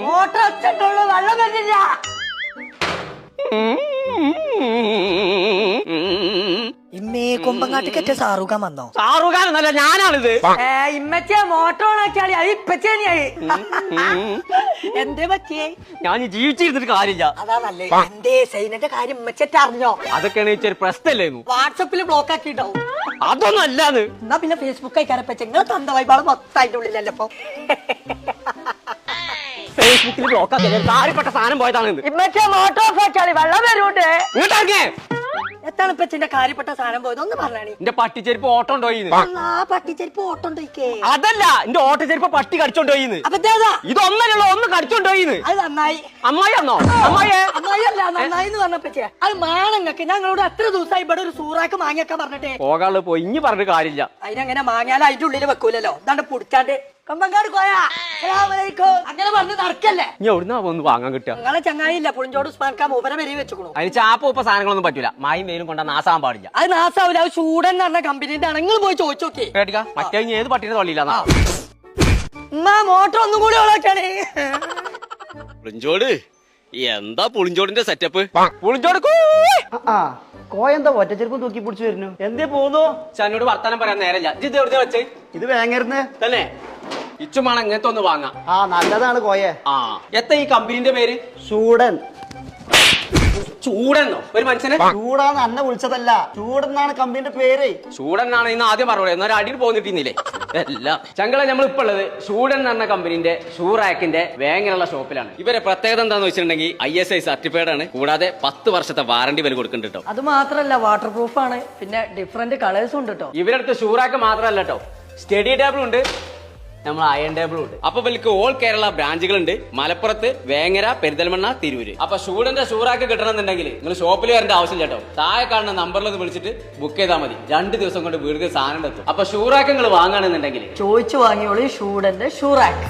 Motor വെച്ചിട്ടുള്ളൂ, വെള്ളം വരുന്നില്ല. ഇമ്മേ കൊമ്പങ്ങാട്ടിക്കറ്റ സാറുഖാൻ വന്നോ? സാറുഖാനല്ല, ഞാനാണിത്. ഇമ്മച്ചേ മോട്ടർ ഓണാക്കിയാളി, അത് ഇപ്പച്ചേനിയായി. എന്തേ പറ്റിയേ? ഞാൻ ജീവിച്ചിരുന്നിട്ട് കാര്യമില്ല. അതാ നല്ലേ. എന്തേ സൈനന്റെ കാര്യം ഇമ്മച്ചേറ്റ് അറിഞ്ഞോ? അതൊക്കെയാണ് ഇച്ചൊരു പ്രശ്നമല്ലേന്നു. വാട്സപ്പിൽ ബ്ലോക്ക് ആക്കിണ്ടാവും. അതൊന്നും അല്ലാന്ന്. എന്നാ പിന്നെ ഫേസ്ബുക്ക് അയക്കാനപ്പച്ച നിങ്ങൾ തന്ന വൈബാള് മൊത്തം അതിന്റെ ഉള്ളിലല്ലോ. ഇപ്പൊ ഫേസ്ബുക്കിൽ ബ്ലോക്ക് ആക്കിയ കാര്യപ്പെട്ട സാധനം പോയതാണ്. ഇമ്മച്ചേ മോട്ടർ ഓഫ് ആക്കിയാളി, വെള്ളം വരൂണ്ടേ. ഇങ്ങോട്ടേ എത്താണ് ഇപ്പച്ചന്റെ കാര്യപ്പെട്ട സാധനം പോയത്? ഒന്ന് പറഞ്ഞാണി. എന്റെ പട്ടിച്ചെരുപ്പ് ഓട്ടം ഉണ്ടോയിന്ന്. ആ പട്ടിച്ചെരിപ്പ് ഓട്ടം ഉണ്ടോയിക്കേ? അതല്ല, എന്റെ ഓട്ടച്ചെരുപ്പ് പട്ടി കടിച്ചോണ്ടോയിന്ന്. അപ്പൊ ഇതേതാ? ഇതൊന്നല്ലോ, ഒന്ന് കടിച്ചോണ്ടോയിന്ന്. അത് നന്നായി. അമ്മായി ആണോ? അമ്മായി അല്ല, നന്നായി എന്ന് പറഞ്ഞപ്പച്ചേ. അത് മാണങ്ങക്ക് ഞങ്ങളോട് എത്ര ദിവസമായി ഇവിടെ ഒരു സൂറാക്ക് മാങ്ങിയൊക്കെ പറഞ്ഞിട്ടേ. പോകാള് പോയി ഇനി പറഞ്ഞിട്ട് കാര്യമില്ല. അതിനങ്ങനെ മാങ്ങിയാലും അതിന്റെ ഉള്ളിൽ വെക്കൂലല്ലോ. എന്താണ്ട് പുടിച്ചാണ്ട് കൊമ്പങ്കാട് പോയാ അങ്ങനെ പറഞ്ഞ് നടക്കല്ലേ. ഇനി എവിടുന്നാ ഒന്ന് വാങ്ങാൻ കിട്ടുക? നിങ്ങളെ ചങ്ങായില്ല പുളിഞ്ചോട് സ്മാർക്കാൻ മൂപ്പരെ പെരി വെച്ചുക്കണു. അതിന് ചാപ്പ ഉപ്പ സാധനങ്ങളൊന്നും പറ്റൂല. മായും വേലും കൊണ്ടാ നാസാൻ പാടില്ല. അത് നാസാവില്ല. അത് ചൂടൻ എന്ന് പറഞ്ഞ കമ്പനിന്റെ ആണ്. നിങ്ങൾ പോയി ചോദിച്ചോക്കെ കേട്ടിക്ക. മറ്റേ ഏത് പട്ടിനെ തൊള്ളിയില്ല. മോട്ടർ ഒന്നും കൂടി ഓളാക്കാണേ. പുളിഞ്ചോട് എന്താ പുളിഞ്ചോടിന്റെ സെറ്റപ്പ്? പുളിഞ്ചോട് കോയെന്താ ഒറ്റച്ചെരുപ്പം തൂക്കി പിടിച്ചു വരുന്നു? എന്തേ പോന്നു? ചന്നോട് വർത്താനം പറയാൻ നേരല്ല. ഇത് എവിടെ വെച്ച്? ഇത് വേങ്ങരുന്ന് തന്നെ ഇച്ചുമാണ് ഇങ്ങനത്തെ ഒന്ന് വാങ്ങാം. ആ നല്ലതാണ് കോയെ. ആ എത്ര ഈ കമ്പനിന്റെ പേര്? ചൂടൻ. ചൂടെന്നോ? ഒരു മനുഷ്യനെ ചൂടാന്ന് അന്നെ വിളിച്ചതല്ല, ചൂടെന്നാണ് കമ്പനിന്റെ പേര്. ചൂടെന്നാണ് ഇന്ന് ആദ്യം പറഞ്ഞത്. എന്നാൽ അടിയിൽ പോന്നിട്ടില്ലേ അല്ല ചങ്കളെ. നമ്മൾ ഇപ്പൊ ഉള്ളത് ചൂടൻ എന്ന് പറഞ്ഞ കമ്പനിന്റെ ഷൂ റാക്കിന്റെ വേങ്ങനുള്ള ഷോപ്പിലാണ്. ഇവരെ പ്രത്യേകത എന്താന്ന് വെച്ചിട്ടുണ്ടെങ്കിൽ ISI സർട്ടിഫൈഡ് ആണ്. കൂടാതെ 10 വർഷത്തെ വാറണ്ടി വില കൊടുക്കുന്നുണ്ട് കേട്ടോ. അത് മാത്രല്ല വാട്ടർ പ്രൂഫ് ആണ്. പിന്നെ ഡിഫറെന്റ് കളേഴ്സും ഉണ്ട് കേട്ടോ. ഇവരടുത്ത് ഷൂ റാക്ക് മാത്രമല്ല കേട്ടോ, സ്റ്റഡി ടേബിൾ ഉണ്ട്, നമ്മൾ അയൺ ടേബിളും ഉണ്ട്. അപ്പൊ ഇവർക്ക് ഓൾ കേരള ബ്രാഞ്ചുകളുണ്ട്. മലപ്പുറത്ത്, വേങ്ങര, പെരിന്തൽമണ്ണ, തിരൂര്. അപ്പൊ ഷൂഡിന്റെ ഷൂറാക്ക് കിട്ടണമെന്നുണ്ടെങ്കിൽ നിങ്ങൾ ഷോപ്പിൽ വരേണ്ട ആവശ്യം കേട്ടോ. താഴെ കാണുന്ന നമ്പറിൽ ഒന്ന് വിളിച്ചിട്ട് ബുക്ക് ചെയ്താൽ മതി. 2 ദിവസം കൊണ്ട് വീട്ടിൽ സാധനം എത്തും. അപ്പൊ ഷൂറാക്ക് നിങ്ങൾ വാങ്ങുകയാണെന്നുണ്ടെങ്കിൽ ചോദിച്ചു വാങ്ങിയോളി ഷൂഡന്റെ ഷൂറാക്ക്.